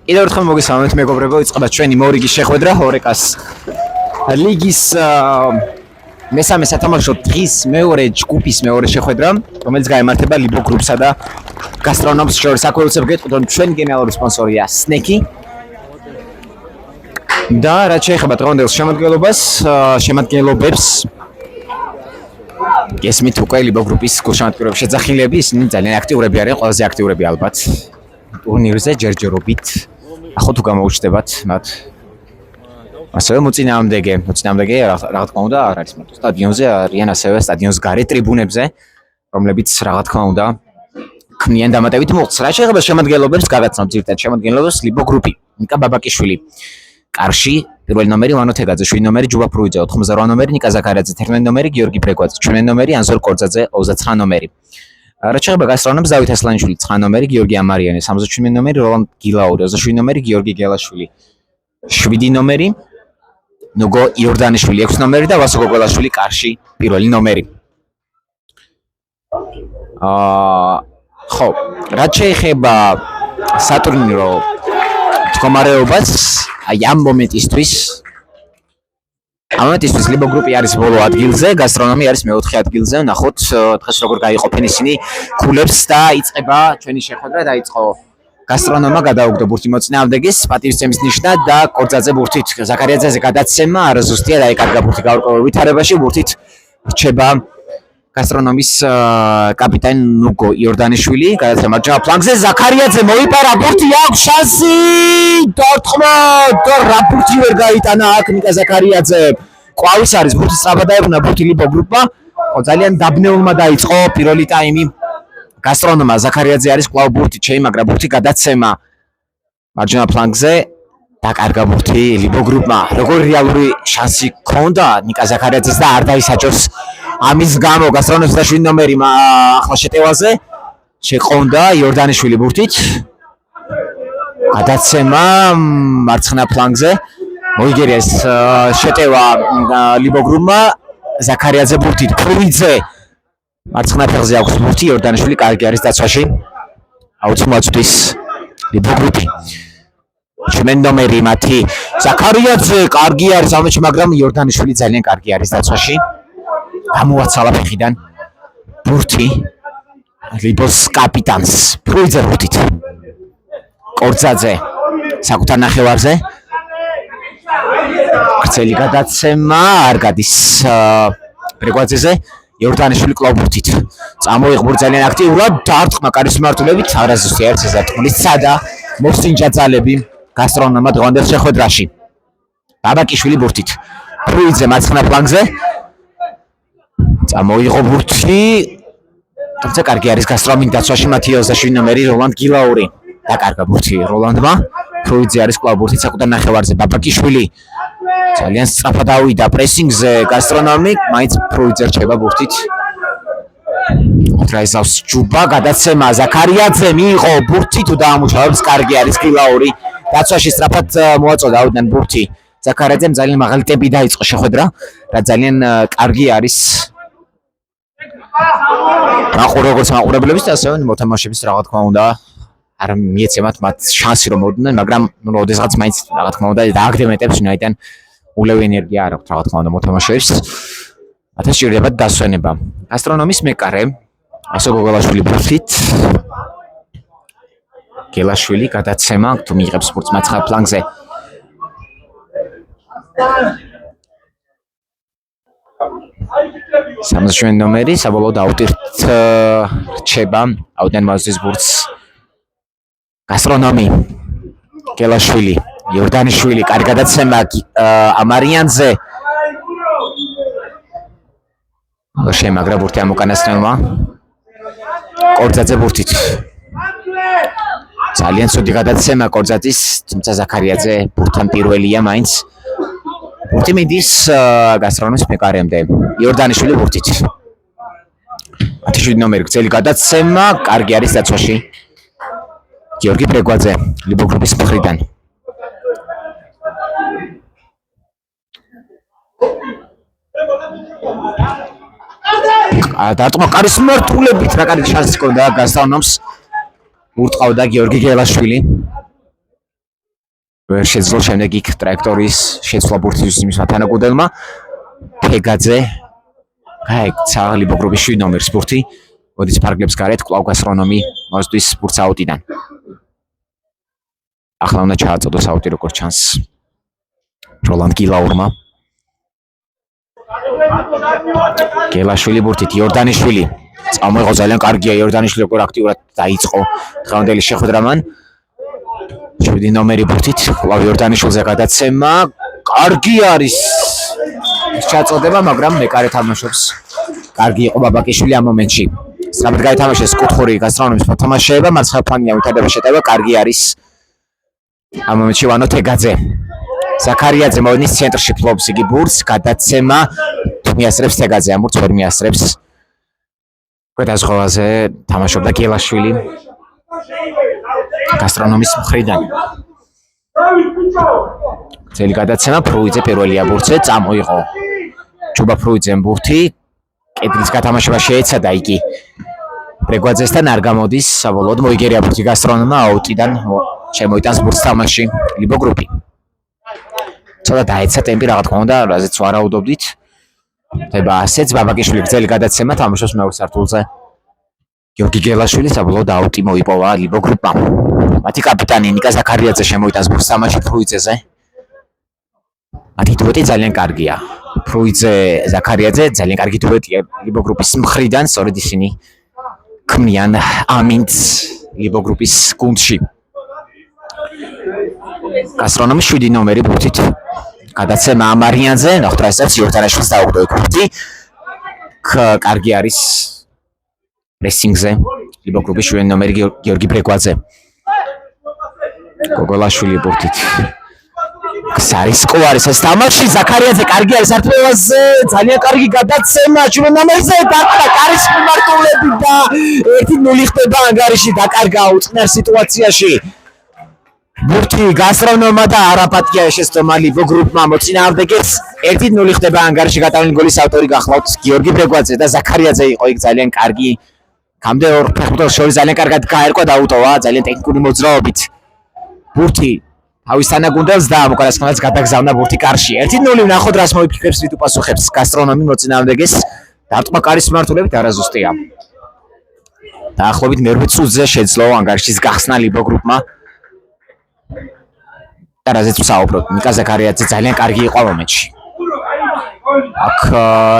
კიდევ ერთხელ მოგესალმებით მეგობრებო, იწყება ჩვენი მორიგის შეხვედრა ჰორეკას ლიგის მესამე სათამაშო დღის მეორე ჯგუფის მეორე შეხვედრა, რომელიც გაემართება ლიბო გრუპსა და გასტრონომს შორის. აქ ვეცებ რომ ჩვენი გენერალური სპონსორია სნეკი. და რაც შეეხება დღევანდელ შემადგენლობებს გესმით უკვე ლიბო გრუპის გულშემატკივრების შეძახილები, ისინი ძალიან აქტიურები არიან, ყველაზე აქტიურები ალბათ ტურნირზე ჯერჯერობით. ახლა თუ გამოუჩნდებათ მათ ასევე მოწინააღმდეგე რა თქმა უნდა არ არის მარტო სტადიონზე, არიან ასევე სტადიონის გარე ტრიბუნებზე, რომლებიც რა თქმა უნდა ქმნიან დამატებით მოხდს. რა შეეხება შემადგენლობებს, გადაცნობ ძირითადად შემადგენლობებს ლიბო გრუპი. ნიკა ბაბაკიშვილი კარში, პირველი ნომერი ვანო თეგაძე, 7 ნომერი ჯუბა პრუიძე, 88 ნომერი ნიკა ზაქარიაძე, 11 ნომერი გიორგი ბრეგვაძე, 17 ნომერი ანზორ კორძაძე, 29 ნომერი. რაც შეეხება გასტრონომს, დავით ასლანიშვილი 9 ნომერი, გიორგი ამარიანი, 77 ნომერი, როლანდ გილაური, 27 ნომერი, გიორგი გელაშვილი, 7 ნომერი, ნუგო იორდანიშვილი 6 ნომერი და ვასო გოგოლაშვილი კარში პირველი ნომერი. ხო, რაც შეეხება სატურნირო მდგომარეობას, აი ამ მომენტისთვის ლიბო გრუპი არის ბოლო ადგილზე, გასტრონომი არის მეოთხე ადგილზე. ნახოთ დღეს როგორ გაიყოფენ ისინი ქულებს და იწყება ჩვენი შეხვედრა. დაიწყო გასტრონომა გადაუგდო ბურთი მოწინააღმდეგეს პატივისცემის ნიშნად და კორძაძე ბურთით ზაქარიაძეზე გადაცემა არაზუსტია და ეკარგა ბურთი გაურკვეველ ვითარებაში. ბურთით რჩება გასტრონომის კაპიტანი ნუგო იორდანიშვილი. გადაცემა ჯა ფლანგზე ზაქარიაძე მოიპარა ბურთი, აქვს შანსი დარტყმა და რა ბურთი ვერ გაიტანა აქ ნიკა ზაქარიაძე. ყვავის არის ბურთი სწრაფად დაებრუნა ბურთი ლიბო გრუპმა. ძალიან დაბნეულმა დაიწყო პირველი ტაიმი. გასტრონომა ზაქარიაძე არის კვლავ ბურთით შეიმაგრა ბურთი გადაცემა მარჯვენა ფლანგზე დაკარგა ბურთი ლიბო გრუპმა. როგორი რეალური შანსი ჰქონდა ნიკა ზაქარიაძეს და არ დაისაჯოს ამის გამო გასტრონომის 7 ნომერი ახლა შეტევაზე შეყონდა იორდანიშვილი ბურთით გადაცემა მარცხენა ფლანგზე მოიგერია ეს შეტევა ლიბო გრუპმა. ზაქარიაძე ბურთით პრუიძე მარცხენა ფეხზე აქვს ბურთი, იორდანიშვილი კარგი არის დაცვაში. აუცილებლად ლიბო გრუპი. 7 ნომერი მათი ზაქარიაძე კარგი არის ამაში, მაგრამ იორდანიშვილი ძალიან კარგი არის დაცვაში. გამოაცალა ფეხიდან ბურთი ლიბოს კაპიტანს პრუიძე ბურთით. კორძაძე საკუთარ ნახევარზე. გრძელი გადაცემა არ გადის ბრეგვაძეზე. იორდანიშვილი კვლავ ბურთით წამოიღბურ ძალიან აქტიურად დარტყმა კარის მიმართულებით არაზუსტი არის ეს დარტყმის ცადა მოსინჯა ძალები გასტრონომმა დღევანდელ შეხვედრაში. ბაბაკიშვილი ბურთით პრუიძე მარცხენა ფლანგზე წამოიღო ბურთი, თუმცა კარგი არის გასტრომის დაცვაში მათი 27 ნომერი როლანდ გილაური. დაკარგა ბურთი როლანდმა. პრუიძე არის კვლავ ბურთით საკუთარ ნახევარზე. ბაბაკიშვილი ძალიან სწრაფად ავიდა პრესინგზე გასტრონომი, მაინც პრუიძე რჩება ბურთით. დრაიზავს ჯუბა გადაცემა ზაქარიაძე მიიღო ბურთი თუ დაამუშავებს კარგი არის გილაური. დაცვაში სწრაფად მოაწოდა აუდან ბურთი. ზაქარიაძემ ძალიან მაღალი ტემპი დაიწყო შეხვედრა, რა ძალიან კარგი არის როგორც მაყურებლების, ასევე მოთამაშეების რა თქმა უნდა არ მიეცემათ მათ შანსი რომ მოვიდნენ, მაგრამ როდესაც მაინც რა თქმა უნდა დააგდემეტებს, ვინაიდან ულევი ენერგია არ აქვს რა თქმა უნდა მოთამაშეებს. მათ შეერდებათ დასვენება. გასტრონომის მეკარე ასო გოგოლაშვილი ბურთით. გელაშვილი გადაცემა თუ მიიღებს ბურთს მარცხენა ფლანგზე. სამოცდაშვენი ნომერი საბოლოოდ აუტირთ რჩება აუდან მაზრის ბურთს. გასტრონომი გელაშვილი იორდანიშვილი კარგი გადაცემა ამარიანზე შემაგრა ბურთი ამ უკანასკნელმა. კორძაძე ბურთით ძალიან ცუდი გადაცემა კორძაძის, თუმცა ზაქარიაძე ბურთთან პირველია მაინც. ბურთი მიდის გასტრონომის მეკარემდე. იორდანიშვილი ბურთით. 10 ნომერი გრძელი გადაცემა, კარგი არის დაცვაში. გიორგი ბრეგვაძე ლიბო გრუპის მხრიდან. დარტყმა კარის მართულებით რა კარგი შანსი ჰქონდა გასტრონომს. ურტყავდა გიორგი გელაშვილი. ვერ შეძლო შემდეგ იქ ტრაექტორის შეცვლა ბურთის მისმა თანაგუნდელმა. ფეგაძე გაიქცა ლიბო გრუპის 7 ნომერის ბურთი. მოდის ფარგლებს გარეთ კვლავ გასტრონომი მოსდის ბურთს აუტიდან. ახლა უნდა ჩააწოდოს აუტი როგორც ჩანს როლანდ გილაურმა. გელაშვილი ბურთით იორდანიშვილი. წამოიღო ძალიან კარგია იორდანიშვილი როგორ აქტიურად დაიწყო დღევანდელი შეხვედრა მან. 7 ნომერი ბურთით კვლავ იორდანიშვილზე გადაცემა. კარგი არის ჩაწოდება, მაგრამ მეკარე თამაშობს. კარგი იყო ბაბაკიშვილი ამ მომენტში. სწრაფად გაითამაშეს კუთხური გასტრონომის მოთამაშეება, მარცხენა ფლანგიდან ვითარდება შეტევა, კარგი არის ამ მომენტში ვანო თეგაძე. ზაქარიაძე მოედნის ცენტრში ფლობს იგი ბურთს, გადაცემა მიასწრებს თეგაძე, ამ ბურთს ვერ მიასწრებს. გადაზღვევაზე თამაშობდა გელაშვილი გასტრონომის მხრიდან. ძელი გადაცემა ფრუიძე პირველია ბურთზე, წამოიღო ჯუბა ფრუიძემ ბურთი. კედლის გათამაშება შეეცადა იგი ბრეგვაძესთან არ გამოდის, საბოლოოდ მოიგერია ბურთი გასტრონომმა აუტიდან შემოიტანს ბურთს თამაში ლიბო გრუპი. ცოტა დაეცა ტემპი რა თქმა უნდა, რაზეც ვარაუდობდით. ხდება ასეც ბაბაკიშვილი გრძელი გადაცემა თამაშობს მეორე სართულზე. გიორგი გელაშვილი საბოლოოდ აუტი მოიპოვა ლიბო გრუპმა. მათი კაპიტანი ნიკა ზაქარიაძე შემოიტანს ბურთს თამაში ფრუიძეზე. მათი დუეტი ძალიან კარგია. ფრუიძე ზაქარიაძე ძალიან კარგი დუეტია ლიბო გრუპის მხრიდან, სწორედ ისინი ქმნიან ამინდს ლიბო გრუპის გუნდში. გასტრონომი 7 ნომერი ბურთით გადაცემა ამარიანზე, ნოხტრასებს იორდანაშვილს დაუგდო იქ ბურთი. კარგი არის პრესინგზე ლიბო გრუპის 7 ნომერი გიორგი ბრეგვაძე. გოგოლაშვილი ბურთით ქსარისკო არის ეს თამაში, ზაქარიაძე კარგი არის არტყევაზე, ძალიან კარგი გადაცემა 7 ნომერზე, დაკარგა კარის მიმართულებით და 1-0 ხდება ანგარიში, დაკარგა უწყნარ სიტუაციაში. ბურთი გასტრონომმა და არაპატია შესწომა ლიბო გრუპმა მოწინააღმდეგეს. 1-0 ხდება ანგარიში, გატანილი გოლის ავტორი გახლავთ გიორგი ბრეგვაძე და ზაქარიაძე იყო იქ ძალიან კარგი. გამდე ორ ფეხბურთელს შორის ძალიან კარგად გაერკვა და აუტოვა ძალიან ტექნიკური მოძრაობით. ბურთი თავის თანაგუნდელს და უკანასკნელს გადაგზავნა ბურთი კარში. 1-0 ვნახოთ რას მოიფიქრებს რით უპასუხებს გასტრონომი მოწინააღმდეგეს. დარტყმა კარის მიმართულებით არაზუსტია. დაახლოებით მერვე წუთზე შეძლო ანგარიშის გახსნა ლიბო გრუპმა. და რაზეც ვსაუბრობ, ნიკა ზაქარიაძე ძალიან კარგი იყო ამ მომენტში. აქ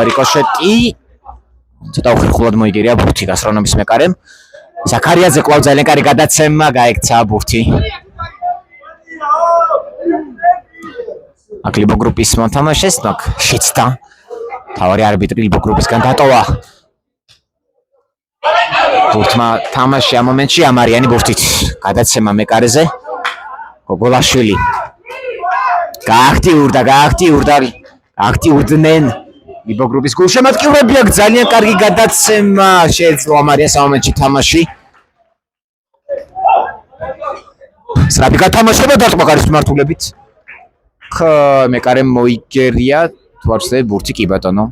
რიკოშეტი ცოტა უხერხულად მოიგერია ბურთი გასტრონომის მეკარემ. ზაქარიაძე კვლავ ძალიან კარგი გადაცემა, გაექცა ბურთი. აქ ლიბო გრუპის მოთამაშეს ნაკ შეცდა. თავარი არბიტრი ლიბო გრუპისგან დატოვა. ბურთმა თამაში ამ მომენტში ამარიანი ბურთით გადაცემა მეკარეზე. გოგოლაშვილი გააქტიურდნენ ლიბო გრუპის გულშემატკივრები. აქ ძალიან კარგი გადაცემა შეეძლო ამარიანს ამ მომენტში თამაში. სწრაფი გათამაშება დარტყმა კარის მიმართულებით. მეკარემ მოიგერია თუ არ ვცდები ბურთი, კი ბატონო.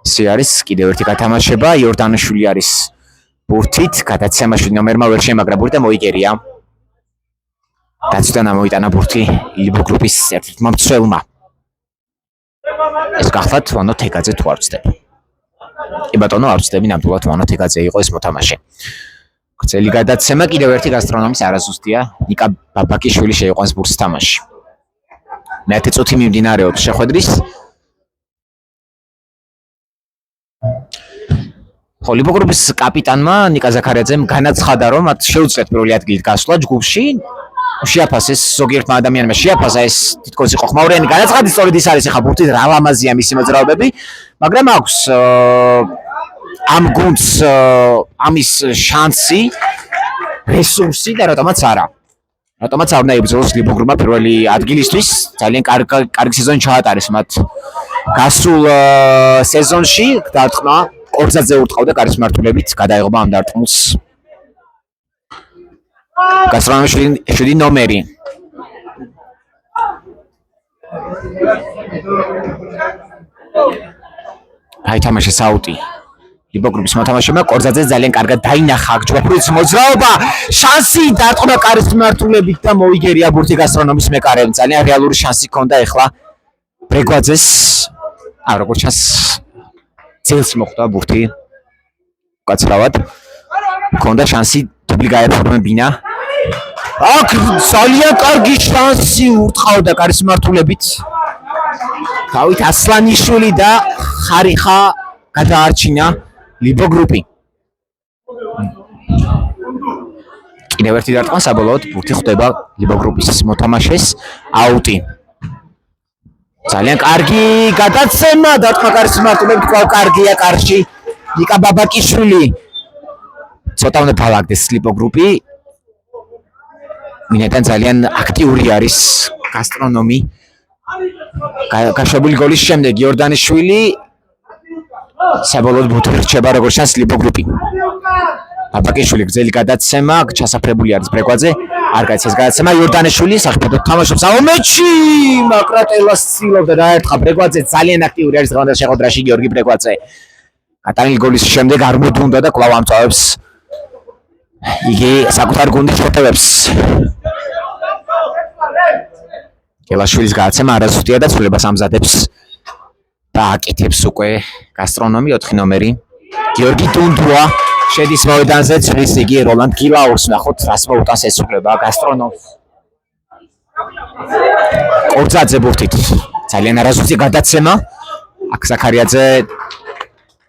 ისე არის კიდევ ერთი გათამაშება, იორდანიშვილი არის ბურთით, გადაცემაში ნომერმა ვერ შემაგრა ბურთი და მოიგერია. დაცვიდან ამოიტანა ბურთი ლიბო გრუპის ერთ-ერთმა მცველმა. ეს გახლავთ ვანო თეგაძე თუ არ ვცდები. კი ბატონო, არ ვცდები, ნამდვილად ვანო თეგაძე იყო ეს მოთამაშე. გრძელი გადაცემა კიდევ ერთი გასტრონომის არაზუსტია. ნიკა ბაბაკიშვილი შეიყვანს ბურთს თამაში. მეათე წუთი მიმდინარეობს შეხვედრის. ლიბო გრუპის კაპიტანმა ნიკა ზაქარიაძემ განაცხადა, რომ მათ შეუძლიათ პირველი ადგილით გასვლა ჯგუფში. შეაფასეს ზოგიერთმა ადამიანმა შეაფასა ეს თითქოს იყო ხმაურიანი განაცხადი, სწორედ ის არის ახლა ბურთით რა ლამაზია მისი მოძრაობები, მაგრამ აქვს ამ გუნდს ამის შანსი, რესურსი და რატომაც არა. რატომაც არ უნდა იბრძოლოს ლიბო გრუპმა პირველი ადგილისთვის, ძალიან კარგი სეზონი ჩაატარეს მათ გასულ სეზონში, დარტყმა კორზაძე ურტყავდა კარის მიმართულებით, გადაიღობა ამ დარტყმულს. გასტრონომის 7 ნომერი. გაითამაშეს აუტი ლიბოგრუპის მოთამაშეებმა კორძაძე ძალიან კარგად დაინახა ჯვაფრის მოძრაობა შანსი დარტყმა კარის მმართველობით და მოიგერია ბურთი გასტრონომის მეკარემ ძალიან რეალური შანსი ჰქონდა ეხლა ბრეგვაძეს როგორც ჩანს ძილს მოხვდა ბურთი უკაცრავად ჰქონდა შანსი დუბლი გაეფორმებინა აქ ძალიან კარგი შანსი ურტყავდა კარის მმართველობით თავით ასლანიშვილი და ხარიხა გადაარჩინა ლიბოგრუპი კიდევ ერთი დარტყმა საბოლოოდ ბურთი ხვდება ლიბოგრუპის მოთამაშეს აუტი ძალიან კარგი გადაცემა დარტყმა კარის მმართველობით კვლავ კარგია კარში ნიკა ბაბაკიშვილი ცოტა უნდა ბალაგდეს ლიბოგრუპი მინეთან ძალიან აქტიური არის გასტრონომი გაშვებული გოლის შემდეგ იორდანიშვილი საბოლოოდ ბურთი რჩება როგორც ჩანს ლიბოგრუპი ბაბაკიშვილი გრძელი გადაცემა ჩასაფრებული არის ბრეგვაძე არ გაიცეს გადაცემა იორდანიშვილი საფეხბურთო თამაშობს ამომეჩი მაკრატელას ცდილობდა დაერთხა ბრეგვაძე ძალიან აქტიური არის დღევანდელ შეხვედრაში გიორგი ბრეგვაძე გატანილი გოლის შემდეგ არ მოდუნდა და კვლავ ამწავებს იგი საკუთარ გუნდის შეტევებს კელაშვილის გადაცემა არასუსტია და ცვლილებას ამზადებს და აკეთებს უკვე გასტრონომი 4 ნომერი გიორგი დუნდუა შედის მოედანზე წრის იგი როლანდ გილაურს ნახოთ რას მოუტანს ესრულება გასტრონომს კორძაძე ბურთით ძალიან არასუსტი გადაცემა აქ ზაქარიაძე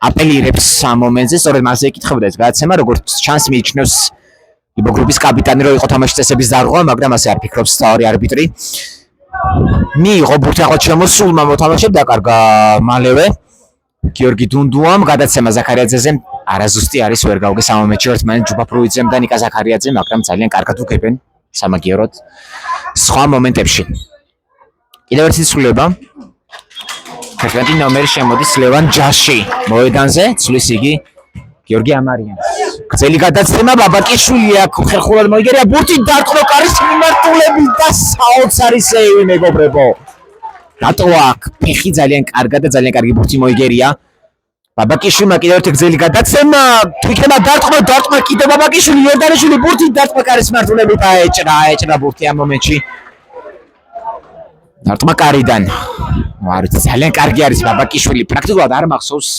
აპელირებს ამ მომენტზე სწორედ მასზე ეკითხებოდა ეს გადაცემა როგორც ჩანს მიიჩნევს ლიბოგრუპის კაპიტანი რო იყო თამაშის წესების დარღვა მაგრამ ასე არ ფიქრობს სწორი არბიტრი მიიღო ბურთი ახლა შემოსულმა მოთამაშემ დაკარგა მალევე გიორგი დუნდუამ გადაცემა ზაქარიაძეზე არაზუსტი არის ვერ გავგეს ამ მომენტში ერთმანეთს ჯუბაფრუიძემ და ნიკა ზაქარიაძემ მაგრამ ძალიან კარგად უგებენ სამაგიეროდ სხვა მომენტებში კიდევ ერთი ცვლილება 11 ნომერი შემოდის ლევან ჯაში მოედანზე ცვლის იგი გიორგი ამარიანს გრძელი გადაცემა ბაბაკიშვილი აქ ხერხულად მოიგერია ბურთი დარტყმა კარის მიმართულებით და საოცარი სეივი მეგობრებო დატოვა აქ ფეხი ძალიან კარგად და ძალიან კარგი ბურთი მოიგერია ბაბაკიშვილმა კიდევ ერთი გრძელი გადაცემა თვითონა დარტყმა კიდევ ბაბაკიშვილი იორდანიშვილი ბურთი დარტყმა კარის მიმართულებით აეჭრა ბურთი ამ მომენტში დარტყმა კარიდან მართ ძალიან კარგი არის ბაბაკიშვილი პრაქტიკულად არ მახსოვს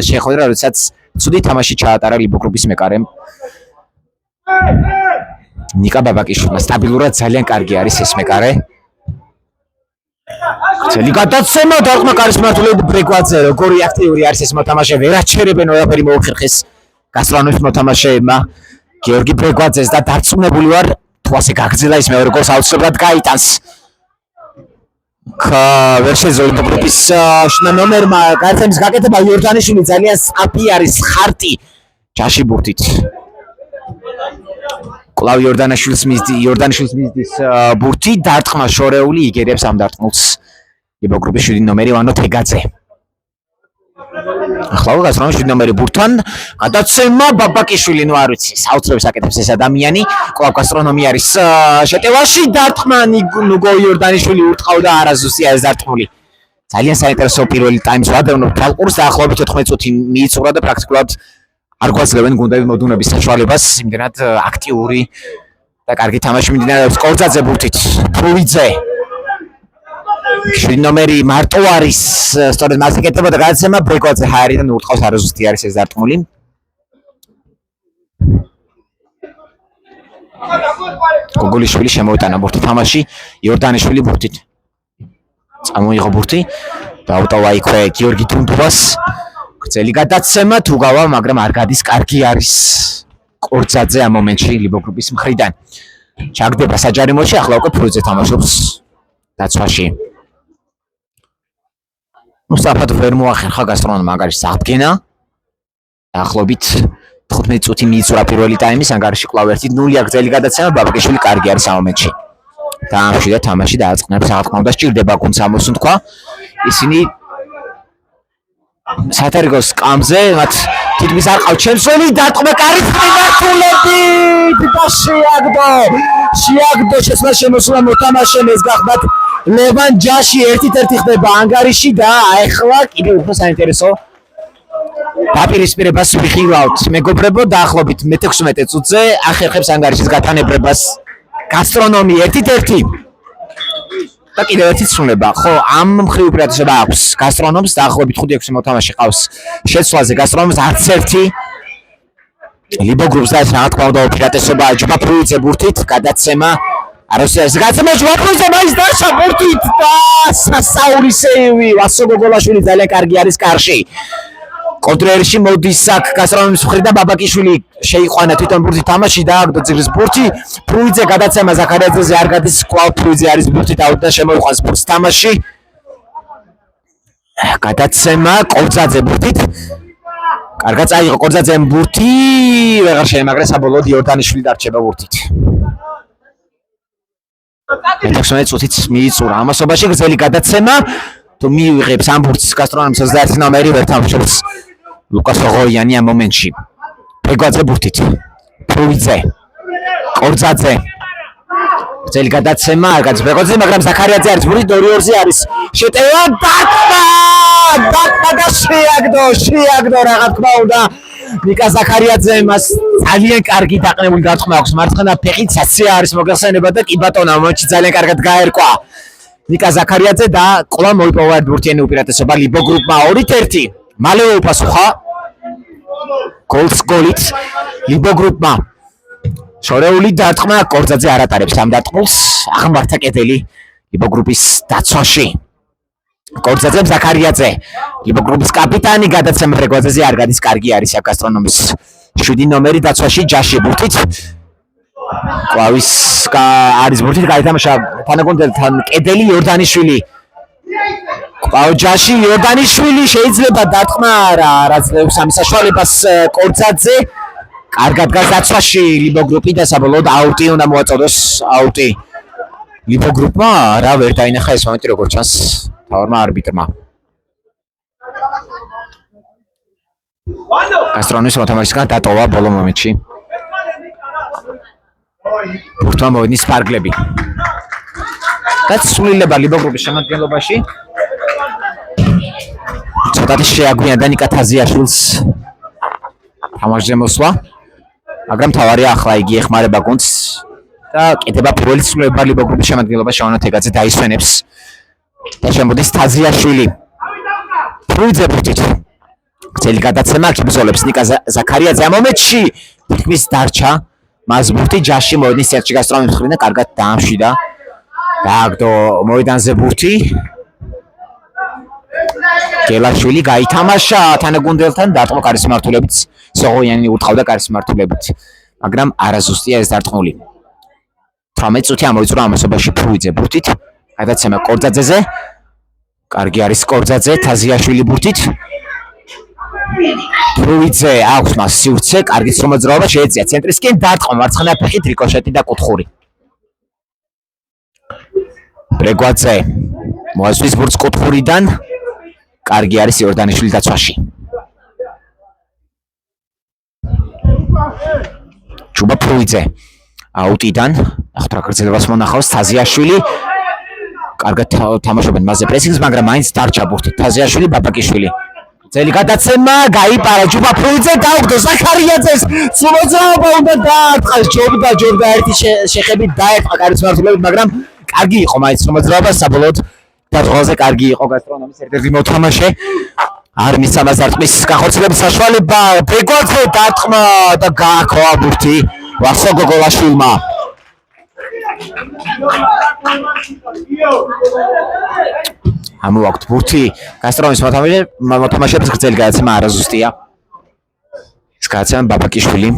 შეხვედრა როდესაც ცუდი თამაში ჩაატარა ლიბოგრუპის მეკარემ ნიკა ბაბაკიშვილმა სტაბილურად ძალიან კარგი არის ეს მეკარე ძელი გადაცემა დარტყმა კარის მიმართულებით ბრეგვაძე როგორი აქტიური არის ეს მოთამაშე ვერ აჩერებენ ყველაფერი მოუხერხეს გასტრონომის მოთამაშეებმა გიორგი ბრეგვაძეს და დარწმუნებული ვარ თუ ასე გაგრძელა ის მეორე გოლს აუცილებლად გაიტანს ვერ შეძლო ლიბოგრუპის შუა ნომერმა გადაცემის გაკეთება იორდანიშვილი ძალიან სწაფი არის ხარტი ჯაში ბურთით კვლავ იორდანიშვილის მიზდის ბურთი დარტყმა შორეული იგერებს ამ დარტყმულს ლიბოგრუპის 7 ნომერი ვანო თეგაძე ახლა გასტრონომის 7 ნომერი ბურთთან გადაცემა ბაბაკიშვილი ნუ არ ვიცი საოცრებს აკეთებს ეს ადამიანი კვლავ გასტრონომი არის შეტევაში დარტყმა ნუგო იორდანიშვილი ურტყავდა არაზუსტია ეს დარტყმული ძალიან საინტერესო პირველი ტაიმს ვადევნებ თალყურს დაახლოებით 14 წუთი მიიწურა და პრაქტიკულად არ გვაძლევენ გუნდების მოდუნების საშუალებას იმდენად აქტიური და კარგი თამაში მიმდინარეობს კორძაძე ბურთით ფრუიძე 7 ნომერი მარტო არის სწორედ მას ეკეთებოდა გადაცემა ბრეგვაძე ჰაერიდან ურტყავს არაზუსტი არის ეს დარტყმული გოგოლიშვილი შემოიტანა ბურთი თამაში იორდანიშვილი ბურთით წამოიღო ბურთი დაუტოვა იქვე გიორგი დუნდუას გრძელი გადაცემა თუ გავა მაგრამ არ გადის კარგი არის კორძაძე ამ მომენტში ლიბოგრუპის მხრიდან ჩაგდება საჯარიმოში ახლა უკვე ფრუიძე თამაშობს დაცვაში ნუ საფათ ვერ მოახერხა გასტრონომმა ანგარიშს აღდგენა დაახლოებით 15 წუთი მიიწურა პირველი ტაიმის ანგარიში კვლავ ერთი 0 გრძელი გადაცემა ბაბაკიშვილი კარგი არის ამ მომენტში დაამშვი და თამაში დააწყნებს რა თქმა უნდა სჭირდება გუნდს ამოსუნთქვა ისინი სათერგოს კამზე მათ თითქმის არ ყავთ შემცველი დარტყმა კარის მიმართულებით და შეაგდო შესმა შემოსულა მოთამაშემ ეს გახდათ ლევან ჯაში 1-1 ხდება ანგარიში და ახლა კიდევ უფრო საინტერესო დაპირისპირებას ვიხილავთ მეგობრებო დაახლოებით მე-16 წუთზე ახერხებს ანგარიშის გათანებრებას გასტრონომი 1-1 და კიდევ ერთი ცვლილება ხო ამ მხრივ უპირატესობა აქვს გასტრონომს დაახლოებით 5-6 მოთამაშე ყავს შეცვლაზე გასტრონომს არც ერთი ლიბო გრუპს და რა თქმა უნდა უპირატესობა ჯუბა პრუიძე ბურთით გადაცემა აროსიას გადაცემა ჯუბა პრუიძე მაინც დაშა ბურთით და სასაური სეივი ვასო გოგოლაშვილი ძალიან კარგი არის კარში კონტრერში მოდის აქ გასტრონომის მხრიდან ბაბაკიშვილი შეიყვანა თვითონ ბურთი თამაში და აგდო ძირის ბურთი პრუიძე გადაცემა ზაქარიაძეზე არ გადის კვლავ პრუიძე არის ბურთით აუდა შემოიყვანს ბურთს თამაში გადაცემა კორძაძე ბურთით კარგად წაიღო კორძაძემ ბურთი ვეღარ შეემაგრა საბოლოოდ იორდანიშვილი დარჩება ბურთით 16 წუთიც მიიწურა ამასობაში გრძელი გადაცემა თუ მიიღებს ამ ბურთს გასტრონომის 21 ნომერი ვერ თამაშობს ლუკას ოღოიანი ამ მომენტში ფეგოაძე ბურთით პრუიძე კორძაძე გრძელი გადაცემა არ გადის ფეგოაძე მაგრამ ზაქარიაძე არის ბურთით 2-2-ზე არის შეტევა დაკმა და შეაგდო რა თქმა უნდა ნიკა ზაქარიაძე მას ძალიან კარგი დაყნებული დარტყმა აქვს მარცხენა ფეხით საცია არის მოგეხსენება და კი ბატონო მომენტში ძალიან კარგად გაერკვა ნიკა ზაქარიაძე და ყოლა მოიპოვა ბურთიანი უპირატესობა ლიბო გრუპმა 2-1 მალე უპასუხა გოლით ლიბო გრუპმა შორეული დარტყმა კორძაძე არ ატარებს ამ დარტყმულს აღმართა კედელი ლიბო გრუპის დაცვაში კორძაძე ზაქარიაძე ლიბო გრუპის კაპიტანი გადაცემა ფრეგოაძეზე არ გადის კარგი არის აქ გასტრონომის 7 ნომერი დაცვაში ჯაში ბურთით ყვავის არის ბურთით გაითამაშა თანაგუნდელთან კედელი იორდანიშვილი ყვავ ჯაში იორდანიშვილი შეიძლება დარტყმა რა ძლევს ამ საშუალებას კორძაძე კარგად გასაცვაში ლიბო გრუპი და საბოლოოდ აუტი უნდა მოაწოდოს აუტი ლიბო გრუპმა რა ვერ დაინახა ეს მომენტი როგორც ჩანს თავმა არბიტრმა გასტრონომის მოთამაშისგან დატოვა ბოლო მომენტში ბურთმა მოვიდნენ სპარგლები და სულილება ლიბო გრუპის შემადგენლობაში ცოტათი შეაგვიანდა ნიკა თაზიაშვილს თამაშზე მოსვლა მაგრამ თავარია ახლა იგი ეხმარება გუნდს და კეთება პირველი სულილება ლიბო გრუპის შემადგენლობაში შაუნა თეგაძე დაისვენებს და შემოდის თაზიაშვილი პრუიძე ბურთით გრძელი გადაცემა აკიბრძოლებს ნიკა ზაქარიაძე ამ მომენტში თითქმის დარჩა მას ბურთი ჯაში მოვიდნენ სერჩი გასტრონომის მხრიდან კარგად დაამშვიდა დააგდო მოედანზე ბურთი გელაშვილი გაითამაშა თანაგუნდელთან დარტყმა კარის მმართველობით სოღოიანი უტყავდა კარის მმართველობით მაგრამ არაზუსტია ეს დარტყმული 18 წუთი ამოიწურა ამასობაში პრუიძე ბურთით გადაცემა კორძაძეზე კარგი არის კორძაძე თაზიაშვილი ბურთით პრუიძე აქვს მას სივრცე კარგი მოძრაობა შეეწია ცენტრისკენ დარტყმა მარცხენა ფეხით რიკოშეტი და კუთხური პრეგვაძე მოასვლის ბურთს კუთხურიდან კარგი არის იორდანიშვილი დაცვაში ჯუბა პრუიძე აუტიდან ახლა გრძელებას მონახავს თაზიაშვილი კარგად თამაშობენ მასზე პრესინგს მაგრამ მაინც დარჩა ბურთი თაზიაშვილი ბაბაკიშვილი ძელი გადაცემა გაიპარა ჯუბა პრუიძე დაუგდო ზაქარიაძეს მოძრაობა უნდა დაარტყას ჯობდა ერთი შეხებით დაარტყა კარის მმართველობით მაგრამ კარგი იყო მაინც მოძრაობა საბოლოოდ დაწყვეტაზე კარგი იყო გასტრონომის ერთ-ერთი მოთამაშე არ მისცა მას დარტყმის განხორციელების საშუალება ფეგოაძე დარტყმა და გააქვა ბურთი ვასო გოგოლაშვილმა ამოვაქვთ ბურთი გასტრონომის მოთამაშეების გრძელი გადაცემა არაზუსტია ეს გადაცემა ბაბაკიშვილი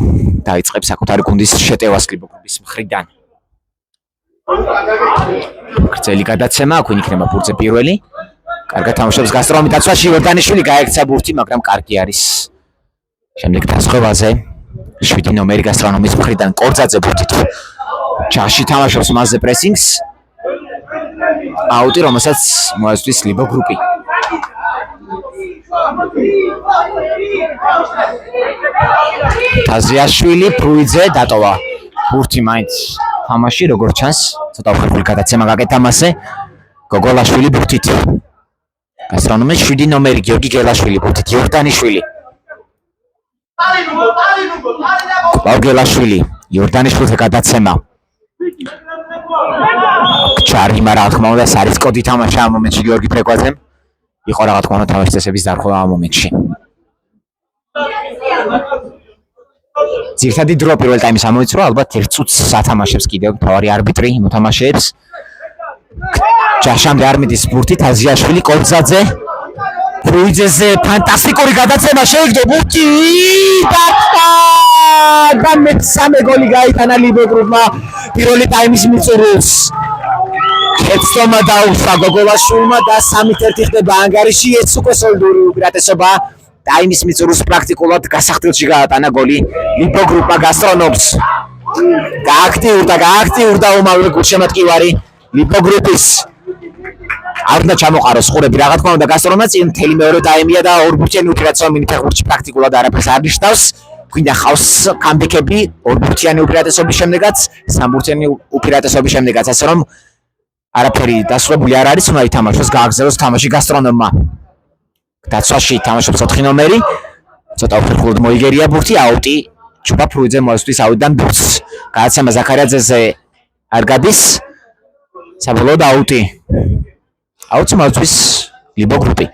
დაიწყებს საკუთარი გუნდის შეტევას ლიბო გრუპის მხრიდან გრძელი გადაცემა აქ იქნება ბურთზე პირველი კარგად თამაშობს გასტრონომის დაცვაში იორდანიშვილი გაექცა ბურთი მაგრამ კარგი არის შემდეგ დასხევაზე 7 ნომერი გასტრონომის მხრიდან კორძაძე ბურთით ჯაში თამაშობს მასზე პრესინგს აუტი რომელსაც მოასწვის ლიბო გრუპი თაზიაშვილი პრუიძე დატოვა ბურთი მაინც თამაში როგორც ჩანს ცოტა უხერხული გადაცემა გაკეთა მასზე გოგოლაშვილი ბურთით გასტრონომის 7 ნომერი გიორგი გელაშვილი ბურთით იორდანიშვილი ბავგელაშვილი იორდანიშვილზე გადაცემა ჩარიმა რა თქმა უნდა არის კოდი თამაში ამ მომენტში გიორგი ფრეკვაძემ იყო რა თქმა უნდა თამაშის წესების დარღვევა ამ მომენტში ძირითადი დრო პირველ ტაიმის ამოიწურა ალბათ 1 წუთს სათამაშებს კიდევ თავარი არბიტრი მოთამაშეებს ჯაშამდე არ მიდის ბურთით აზიაშვილი კორძაძე ფრუიძეზე ფანტასტიკური გადაცემა შეიგდო ბურთი და მესამე გოლი გაიტანა ლიბოგრუპმა პირველი ტაიმის მიწურულს ეცტომა დაუსვა გოგოლაშვილმა და 3-1 ხდება ანგარიში ეს უკვე სოლიდური უპირატესობა ტაიმის მიწურულს პრაქტიკულად გასახდელში გაატანა გოლი ლიბოგრუპმა გასტრონომს გააქტიურდა უმალვე გულშემატკივარი ლიბოგრუპის არ უნდა ჩამოყაროს ხურები რა თქმა უნდა გასტრონმა წინ მთელი მეორე ტაიმია და ორბურთიანი უპირატესობა მინიფეხბურთში პრაქტიკულად არაფერს არ ნიშნავს გვინდა ხავს კამბეკები ორბურთიანი უპირატესობის შემდეგაც სამბურთიანი უპირატესობის შემდეგაც ასე რომ არაფერი დასრულებული არ არის უნდა ითამაშოს გააგრძელოს თამაში გასტრონომმა დაცვაში თამაშობს 4 ნომერი ცოტა უხერხულად მოიგერია ბურთი აუტი ჩუბა ფრუიძე მოასწვის აუტიდან ბურთს გადაცემა ზაქარიაძეზე არ გადის საბოლოოდ აუტი აუტს მოასწვის ლიბოგრუპი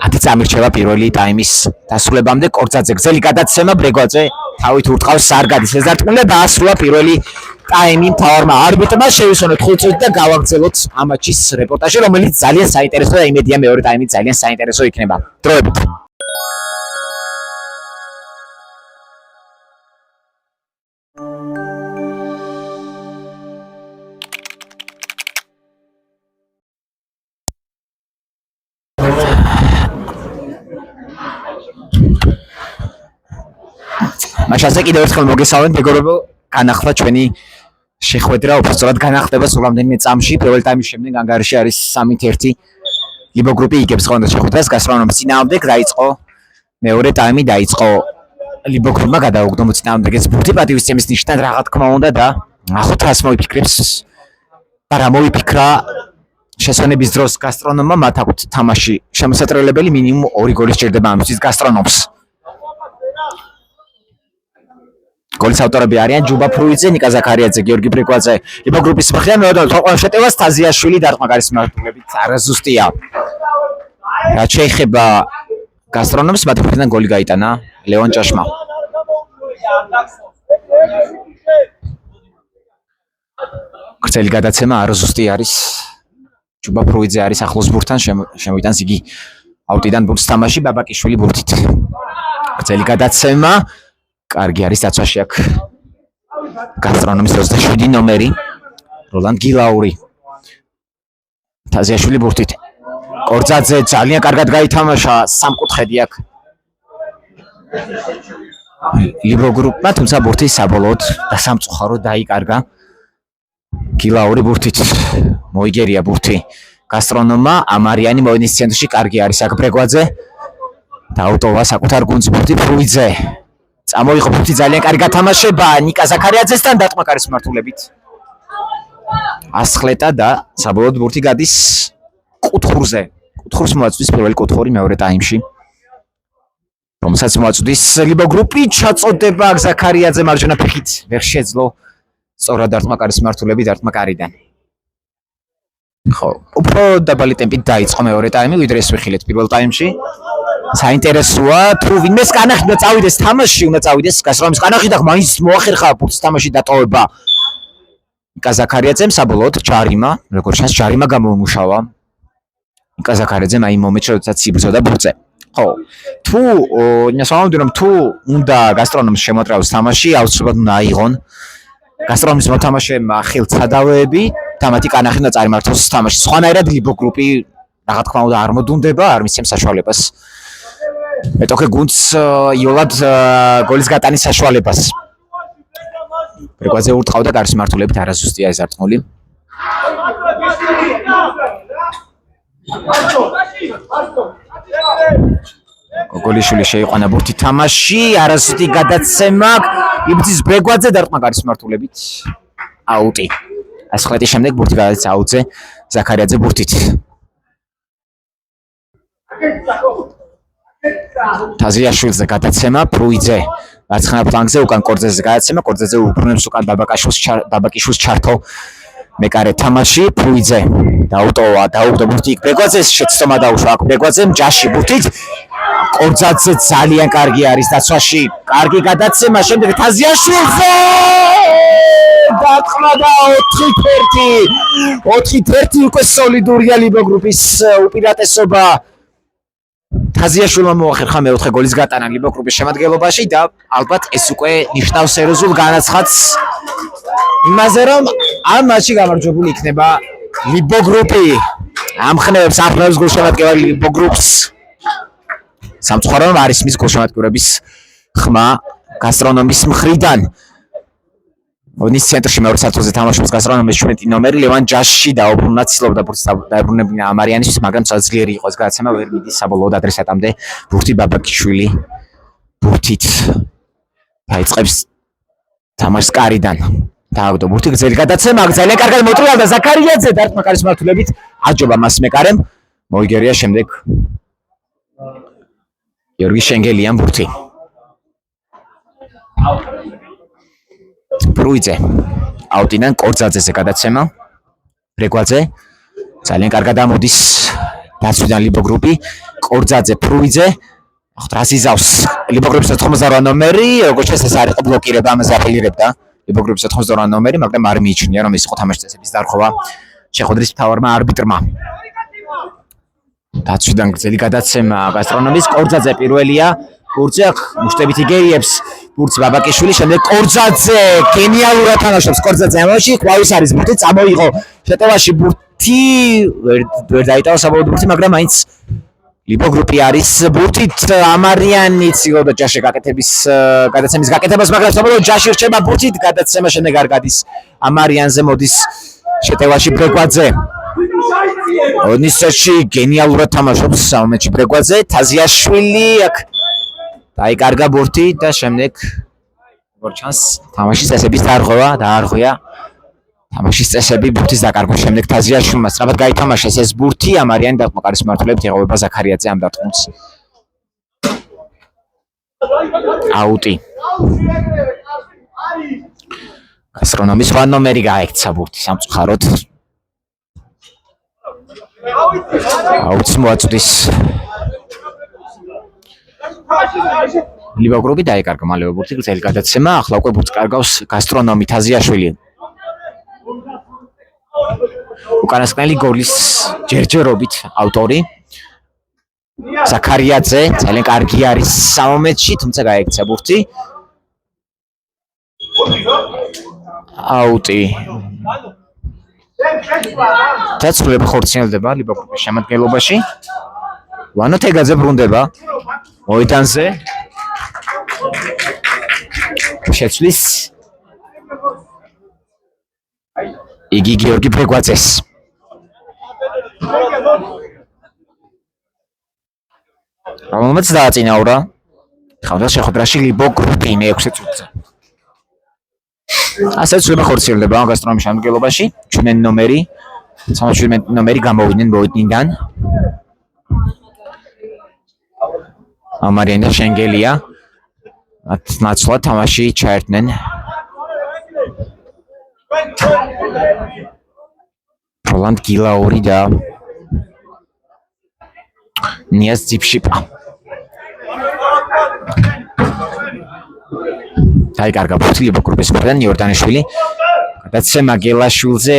ათი წამირჩევა პირველი ტაიმის დასრულებამდე კორცაძე გზელი გადაცემა ბრეგვაძე თავით ურტყავს არ გადის ეს დარტყმული დაასრულა პირველი ტაიმი მთავარმა არბიტრმა შევისვენოთ 5 წუთი და გავაგრძელოთ ამ მატჩის რეპორტაჟი რომელიც ძალიან საინტერესო და იმედია მეორე ტაიმი ძალიან საინტერესო იქნება დროებით მაშასე კიდევ ერთხელ მოგესალმებით მეგობრებო განახლა ჩვენი შეხვედრა ოფიციალურად განახდება სულ რამდენიმე წამში პირველ ტაიმის შემდეგ ანგარიში არის 3-1 ლიბოგრუპი იგებს ხოლმე შეხვედრას გასტრონომის წინააღმდეგ დაიწყო მეორე ტაიმი დაიწყო ლიბოგრუპმა გადაუგდო მოწინააღმდეგეს ბურთი პატივისცემის ნიშნად რა თქმა უნდა და ახოთ რას მოიფიქრებს და რა მოიფიქრა შესვენების დროს გასტრონომმა მათ აქვთ თამაში შემოსატრებელი მინიმუმ 2 გოლი სჭირდება ამისთვის გასტრონომს გოლის ავტორები არიან ჯუბა ფრუიძე, ნიკა ზაქარიაძე, გიორგი ბრეკვაძე. ლიბოგრუპის მხრიდან მეოდოთ თოყონ შეტევას თაზიაშვილი დარტყმაკარის მმართველობით არაზუსტია. რაც შეეხება გასტრონომს, მათ მხრიდან გოლი გაიტანა ლევან ჭაშმა. გრძელი გადაცემა არაზუსტი არის. ჯუბა ფრუიძე არის ახლოს ბურთთან, შემოიტანს იგი აუტიდან ბურთს თამაში ბაბაკიშვილი ბურთით. გრძელი გადაცემა კარგი არის დაცვაში აქ გასტრონომის 27 ნომერი როლანდ გილაური თაზიაშვილი ბურთით კორცაძე ძალიან კარგად გაითამაშა სამკუთხედი აქ ლიბოგრუპმა თუმცა ბურთი საბოლოოდ და სამწუხაროდ დაიკარგა გილაური ბურთით მოიგერია ბურთი გასტრონომმა ამარიანი მოენის ცენტრში კარგი არის აქ ბრეგვაძე დაუტოვა საკუთარ გუნდს ბურთი ფრუიძე წამოიღო ბურთი ძალიან კარგი გათამაშება ნიკა ზაქარიაძესთან დარტყმაკარის მმართველობით ასხლეტა და საბოლოოდ ბურთი გადის კუთხურზე კუთხურს მოაწვის პირველი კუთხური მეორე ტაიმში რომელსაც მოაწვის ლიბოგრუპი ჩაწოდება ზაქარიაძე მარჯვენა ფეხით ვერ შეძლო სწორად დარტყმაკარის მმართველები დარტყმაკარიდან ხო უფრო დაბალი ტემპით დაიწყო მეორე ტაიმი ვიდრე ეს ვიხილეთ პირველ ტაიმში საინტერესოა თუ ვინმეს კანახი და წავიდეს თამაში უნდა წავიდეს გასრომის კანახი და მაინც მოახერხა ბურთის თამაში დატოვება ნიკა ზაქარიაძემ საბოლოოდ ჯარიმა როგორც ჩანს ჯარიმა გამოიმუშავა ნიკა ზაქარიაძემ აი მომენტში როდესაც იბრძოდა ბურთზე ხო თუ ნასავამდე რომ თუ უნდა გასტრონომს შემოტრაოს თამაში აუცილებლად უნდა აიღონ გასტრონომის მოთამაშეებმა ხილცადავეები და მათი კანახი უნდა წარიმართოს თამაში სხვანაირად ლიბოგრუპი რა თქმა უნდა არ მოდუნდება არ მისცემს საშუალებას ეტოქე გუნდს იოლად გოლის გატანის საშუალებას ბრეგვაძე ურტყავდა კარის მმართველობით არაზუსტია ეს დარტყმული გოგოლიშვილი შეიყვანა ბურთი თამაში არაზუსტი გადაცემა იბრძვის ბრეგვაძე დარტყმაკარის მმართველობით აუტი ასხლეტის შემდეგ ბურთი გადადის აუტზე ზაქარიაძე ბურთით თაზიაშვილზე გადაცემა, პრუიძე მარცხენა ფლანგზე, უკან კორძეზე გადაცემა, კორძეზე უბრუნებს უკან ბაბაკიშვილს ჩართო მეკარე თამაში, პრუიძე დაუტოვა, დაუგდო ბურთი იქ ბრეგვაძეს, შეცდომა დაუშვა აქ ბრეგვაძემ, ჯაში ბურთით, კორძაძე ძალიან კარგი არის დაცვაში, კარგი გადაცემა, შემდეგ თაზიაშვილზე დატყმა და 4-1 უკვე სოლიდურია ლიბო გრუპის უპირატესობა. თაზიაშვილმა მოახერხა მეოთხე გოლის გატანა ლიბო გრუპის შემადგენლობაში და ალბათ ეს უკვე ნიშნავს სერიოზულ განაცხადს იმაზე, რომ ამ მატჩში გამარჯვებული იქნება ლიბო გრუპი. ამხნევებს გულშემატკივარი ლიბო გრუპს. სამწუხაროდ არის მის გულშემატკივრების ხმა გასტრონომის მხრიდან. ოდნის ცენტრში მეორე სართულზე თამაშობს გასტრონომის 17 ნომერი ლევან ჯაში დაუბრუნა ცდილობდა ბურთს დაებრუნებინა ამარიანისთვის, მაგრამ ძალიან იყო ეს გადაცემა, ვერ მიდის საბოლოოდ ადრესატამდე ბურთი ბაბაკიშვილი ბურთით დაიწყებს თამაშს კარიდან. დააგდო ბურთი გრძელი გადაცემა, ძალიან კარგად მოტრიალდა ზაქარიაძე დარტყმა კარის მართულებით, აჯობა მას მეკარემ, მოიგერია შემდეგ გიორგი შენგელიან ბურთი. პრუიძე აუტიდან კორძაძეზე გადაცემა, ბრეგვაძე ძალიან კარგად ამოდის დაცვიდან ლიბო გრუპი, კორძაძე პრუიძე ახლა იზავს ლიბო გრუპის 98 ნომერი, როგორც ეს არის ბლოკირება, ამაზე აპელირებდა ლიბო გრუპის 98 ნომერი, მაგრამ არ მიიჩნია რომ ეს იყო თამაშის წესების დარღვევა შეხვედრის მთავარმა არბიტრმა. დაცვიდან გრძელი გადაცემა გასტრონომის, კორძაძე პირველია, ბურთზე მუშტებით იგერიებს ბურთს ბაბაკიშვილი, შემდეგ კორძაძე გენიალურად თამაშობს, კორძაძე ამაში ყვავის არის ბურთი, წამოიღო შეტევაში ბურთი, ვერ დაიტავა საბოლოოდ ბურთი, მაგრამ მაინც ლიბო გრუპი არის ბურთით, ამარიანი ცდილობდა ჯაში გადაცემის გაკეთებას, მაგრამ საბოლოოდ ჯაში რჩება ბურთით, გადაცემა შემდეგ არ გადის ამარიანზე, მოდის შეტევაში ბრეგვაძე. ოდნის წესში გენიალურად თამაშობს სამომენტში ბრეგვაძე, თაზიაშვილი აქ დაიკარგა ბურთი და შემდეგ როგორ ჩანს თამაშის წესების დაარღვია თამაშის წესები ბურთის დაკარგვის შემდეგ თაზიაშვილმა სწრაფად გაითამაშეს ეს ბურთი, ამარიანი დარტყმა კარის მართულებით ეღობება ზაქარიაძე ამ დარტყმას. აუტი. გასტრონომის 1 ნომერი გაექცა ბურთი სამწუხაროდ. აუტს მოაწვდის ლიბო გრუპი დაიკარგა მალევე ბურთი, გრძელი გადაცემა, ახლა უკვე ბურთს კარგავს გასტრონომი თაზიაშვილი. უკანასკნელი გოლის ჯერჯერობით ავტორი ზაქარიაძე ძალიან კარგი არის სამომენტში, თუმცა გაექცა ბურთი. აუტი. დაცულება ხორციელდება ლიბო გრუპის შემადგენლობაში. ვანო თეგაძე ბრუნდება მოედანზე. შეცვლის იგი გიორგი ბრეგვაძეს. რომელმაც დააწინაურა ხავდა შეხვედრაში ლიბო გრუპი მე-6 წუთზე. ასე ცვლილება ხორციელდება გასტრონომის შემადგენლობაში, 17 ნომერი გამოვიდნენ მოედნიდან. ამარიანი და შენგელია ნაცვლად თამაში ჩაერთნენ. როლანდ გილაური და ნიაზ ძიფშიპა. დაიკარგა ბურთი ლიბო გრუპის მხრიდან იორდანიშვილი. გადაცემა გელაშვილზე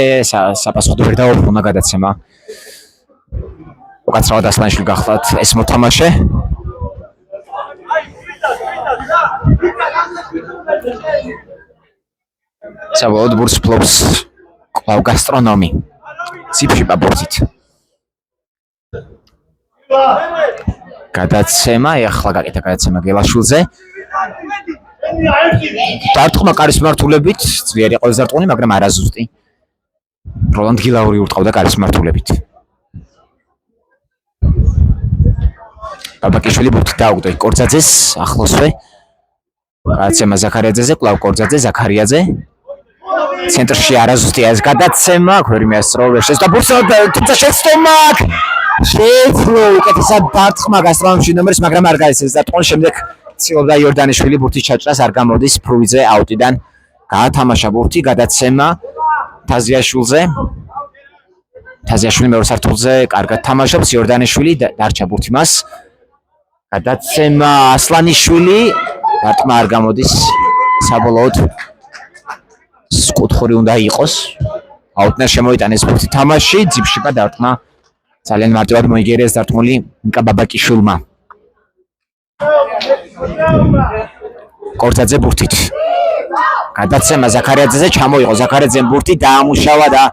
საპასუხოდ ვერ დაუბრუნა გადაცემა. უკაცრავად ასლანიშვილი გახლავთ ეს მოთამაშე. საბოლოოდ ბურთს ფლობს კვლავ გასტრონომი. ძიფშიპა ბურთით. გადაცემა, ახლა გაკეთა გადაცემა გელაშვილზე. დარტყმა კარის მართულებით, ძლიერი ყოლის დარტყმული, მაგრამ არაზუსტი. როლანდ გილაური ურტყავდა კარის მართულებით. ბაბაკიშვილი ბურთით დაუგდო კორძაძეს ახლოსვე. გადაცემა ზაქარიაძეზე, კვლავ კორძაძე, ზაქარიაძე. ცენტრში არაზუსტია ეს გადაცემა, ვერ მიასწრო, ვერ შეცდო ბურთს, თუმცა შეცდომა. შეეძლო უკეთესად დარტყმა გასტრონომში ნომერს, მაგრამ არ გაიცეს დარტყმის შემდეგ ცდილობდა იორდანიშვილი ბურთის ჩაჭრას, არ გამოდის ფრუიძე აუტიდან. გაათამაშა ბურთი, გადაცემა თაზიაშვილზე. თაზიაშვილი მეორე სართულზე კარგად თამაშობს, იორდანიშვილი დარჩა ბურთი მას. გადაცემა ასლანიშვილი, დარტყმა არ გამოდის. საბოლოოდ კუთხური უნდა იყოს. აუტნერ შემოიტანეს ბურთი თამაში, ძიფშიპა დარტყმა ძალიან მარტივად მოიგერიეს დარტყმული ნიკა ბაბაკიშვილმა. კორცაძე ბურთით. გადაცემა ზაქარიაძეზე ჩამოიღო, ზაქარიაძემ ბურთი დაამუშავა და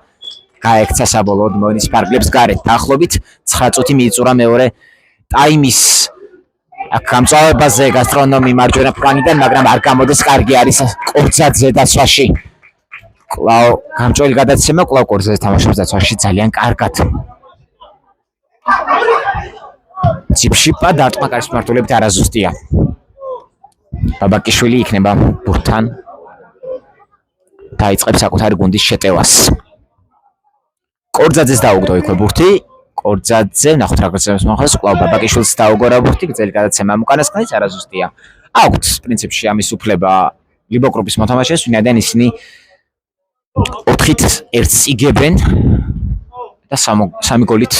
გაექცა საბოლოოდ მოენის ფარგლებს გარეთ. დაახლოებით 9 წუთი მიიწურა მეორე ტაიმის აქ გამწვავებაზე გასტრონომი მარჯვენა ფლანგიდან, მაგრამ არ გამოდის, კარგი არის კორცაძე დაცვაში. კлау გამჭველი გადაცემა, კлау კორცაძე თამაშობს დაცვაში ძალიან კარგად. ძიფშიპა დარტყმა კარის მმართველობით არაზუსტია. ბაბაკიშვილი იქნება ბურთთან. დაიწყებს საკუთარი გუნდის შეტევას. კორცაძეს დაუგდო იქვე ბურთი. კორცაძე ნახოთ რა გაცემს მოხდეს, კлау ბაბაკიშვილს დაუგორა ბურთი, გრძელი გადაცემა უკანასკნელიც არაზუსტია. აქვთ პრინციპში ამის უფლება ლიბოგრუპის მოთამაშეს, ვინაიდან ისინი 4-ით 1-ს იგებენ და 3 გოლით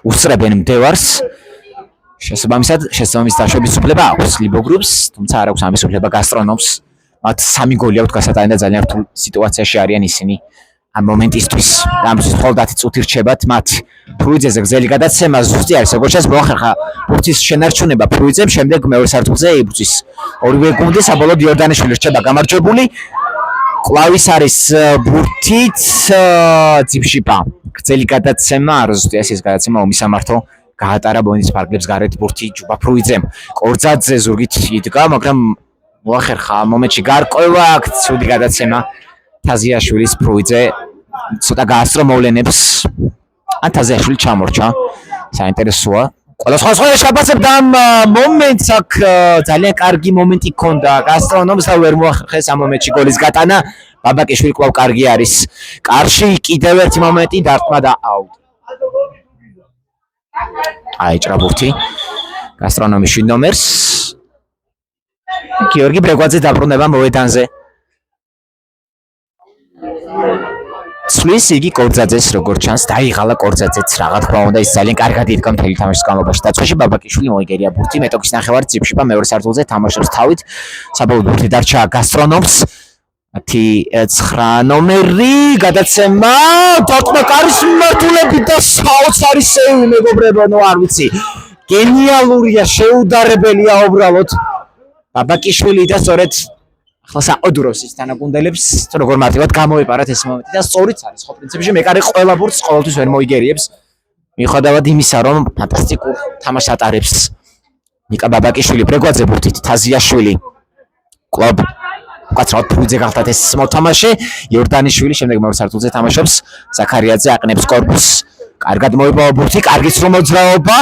უსწრებენ მდევარს. შესაბამისად დაშვების უფლება აქვს ლიბოგრუპს, თუმცა არ აქვს ამის უფლება გასტრონომს. მათ 3 გოლი აქვთ გასატანი და ძალიან რთულ სიტუაციაში არიან ისინი. ამ მომენტისთვის ამისთვის მხოლოდ 10 წუთი რჩებათ მათ. ფრუიძეზე გრძელი გადაცემა ზუსტი არის, როგორც ჩანს მოახერხა ბურთის შენარჩუნება ფრუიძემ, შემდეგ მეორე სართულზე იბრძვის. ორივე გუნდი საბოლოოდ იორდანიშვილი რჩება გამარჯვებული. კлауის არის ბურთით ძიფშიპა. გრძელი გადაცემა არაზუსტია, ეს გადაცემა ომისამართო გაატარა ბოინის ფარგლებს გარეთ ბურთი ჯუბა ფრუიძემ. კორცაძე ზურგით იდგა, მაგრამ მოახერხა ამ მომენტში გარკვევა, ცუდი გადაცემა თაზიაშვილის. ფრუიძე ცოტა გაასწრო მოვლენებს. ან თაზიაშვილი ჩამორჩა. საინტერესოა. ყველა სხვა შაბასებდა ამ მომენტს, აქ ძალიან კარგი მომენტი ჰქონდა გასტრონომს და ვერ მოახერხეს ამ მომენტში გოლის გატანა. ბაბაკიშვილი კვლავ კარგი არის. კარში კიდევ ერთი მომენტი დარტყმა და აუტ. აიჭრა ბურთი გასტრონომის ნომერს. გიორგი ბრეგვაძე დაბრუნება მოედანზე. ცვლის იგი კორცაძეს, როგორც ჩანს, დაიღალა კორცაძეც, რა თქმა უნდა, ის ძალიან კარგად იდგა მთელი თამაშის განმავლობაში. დაცვაში ბაბაკიშვილი მოიგერია ბურთი, მეტოქის ნახევარი ძიფშიპა მეორე სართულზე თამაშობს თავით. საბოლოოდ ბურთი დარჩა გასტრონომს. 9 ნომერი გადაცემა, დარტყმა კარის მმართველობით და საოცარი სევი, მეგობრებო, ნუ არ ვიცი. გენიალურია, შეუდარებელია უბრალოდ. ბაბაკიშვილი და სწორედ ახლა საყდუროს ის თანაგუნდელებს როგორ მარტივად გამოეპარათ ეს მომენტი და სწორიც არის. ხო, პრინციპში მეკარე ყველა ბურთს ყოველთვის ვერ მოიგერიებს. მიუხედავად იმისა, რომ ფანტასტიკურ თამაშს ატარებს ნიკა ბაბაკიშვილი, ბრეგვაძე ბურთით, თაზიაშვილი. კლუბ უკაცრავად ფრუიძე გახდათ ეს მოთამაშე. იორდანიშვილი შემდეგ მეორე სართულზე თამაშობს. ზაქარიაძე აყნებს კორპუსს. კარგად მოიპოვა ბურთი, კარგი სრულ მოძრაობა.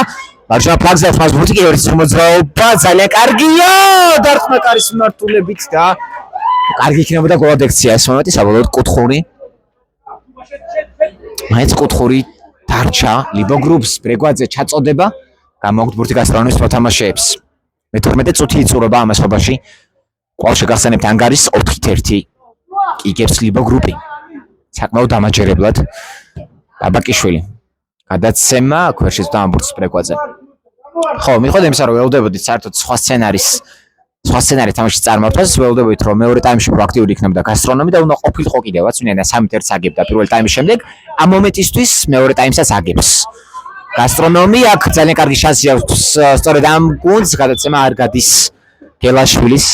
მარჯვენა ფლანგზე ხმას ბურთი კი ერთი სრულ მოძრაობა, ძალიან კარგია. დარტყმა კარის მმართველობით და კარგი იქნებოდა გოლადექცია ეს მომენტი, საბოლოოდ კუთხური. მაინც კუთხური დარჩა ლიბოგრუპს, ბრეგვაძე ჩაწოდება. გამოგდ ბურთი გასტრონომის მოთამაშეებს. მე-12 წუთი იწურება ამ ასობაში. კვალ შეგახსენებთ ანგარის 4-1 იგებს ლიბოგრუპი. საკმაოდ დამაჯერებლად. ბაბაკიშვილი. გადაცემა ქვეშის და ამბურთის ბრეგვაძე. ხო, მიხვდეთ იმისა, რომ ველოდებოდით საერთოდ სხვა სცენარი თამაში წარმართვას, ველოდებოდით რომ მეორე ტაიმში პროაქტიული იქნებოდა გასტრონომი და უნდა ყოფილიყო კიდევაც, ვინაიდან 3-1 აგებდა პირველ ტაიმის შემდეგ, ამ მომენტისთვის მეორე ტაიმსაც აგებს. გასტრონომი აქ ძალიან კარგი შანსი აქვს სწორედ ამ გუნდს, გადაცემა არ გადის გელაშვილის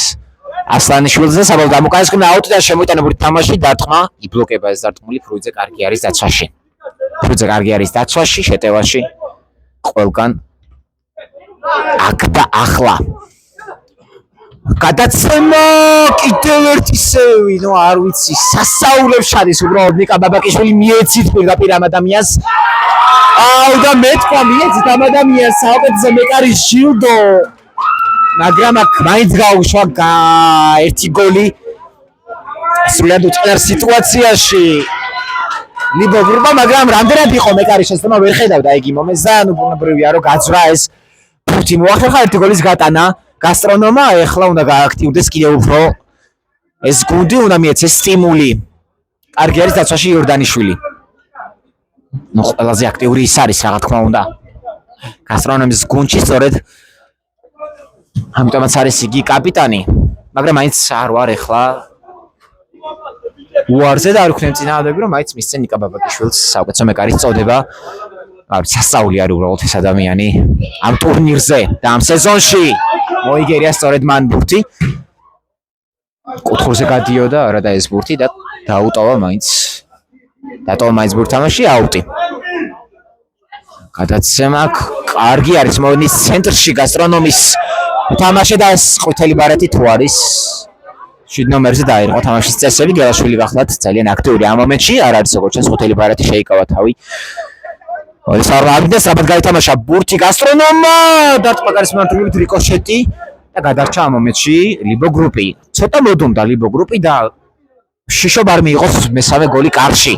ასლანიშვილზე, საბოლოოდ ამუკანესკნა აუტი და შემოიტანა ბურთი თამაში, დარტყმა, იბლოკება ეს დარტყმული, ფრუიძე კარგი არის დაცვაში. ფრუიძე კარგი არის დაცვაში, შეტევაში, ყველგან აქ და ახლა. გადაცემა კიდევ ერთი სევი, ნუ არ ვიცი, სასაულებს შადის უბრალოდ ნიკა ბაბაკიშვილი მიეცით პირდაპირ ამ ადამიანს. აუ და მეთქვა მიეცით ამ ადამიანს, საუკეთესო მეკარის ჯილდო. მაგრამ აქ მაინც გაუშვა ერთი გოლი. სრულად უწყნარ სიტუაციაში. ლიბო გრუპა, მაგრამ რამდენად იყო მეკარი შეცდომა ვერ ხედავდა იგი მომეს და ნუ ბუნებრივია რომ გაძვრა ეს ბურთი მოახერხა ერთი გოლის გატანა გასტრონომმა, ეხლა უნდა გააქტიურდეს კიდევ უფრო ეს გუნდი, უნდა მიეცეს სტიმული. კარგი არის დაცვაში იორდანიშვილი. ნუ ყველაზე აქტიური ის არის რა თქმა უნდა. გასტრონომის გუნდში სწორედ ამიტომაც არის იგი კაპიტანი, მაგრამ მაინც არ ვარ ეხლა უარზე და არ ვქნებ წინააღმდეგი რომ მაინც მისცენ ნიკა ბაბაკიშვილს საუკეთესო მეკარის წოდება. სასწაული არის უბრალოდ ეს ადამიანი ამ ტურნირზე და ამ სეზონში მოიგერია სწორედ მან ბურთი. კუთხურზე გადიოდა არა და ეს ბურთი და დაუტოვა მაინც ბურთ თამაში აუტი. გადაცემა კარგი არის მონის ცენტრში გასტრონომის თამაში და ეს ყვითელი ბარეტი თუ არის 7 ნომერზე დაერყო თამაშის წესები. გელაშვილი გახლავთ ძალიან აქტიური ამ მომენტში, არ არის როგორც ჩანს ყვითელი ბარეტი შეიკავა თავი. ეს არ აღიდეს რაბად გაითამაშა ბურთი გასტრონომმა და ტყაკარის მანტულით რიკოშეტი და გადარჩა ამ მომენტში ლიბო გრუპი. ცოტა მოდუნდა ლიბო გრუპი და შიშობ არ მიიღოს მესამე გოლი კარში.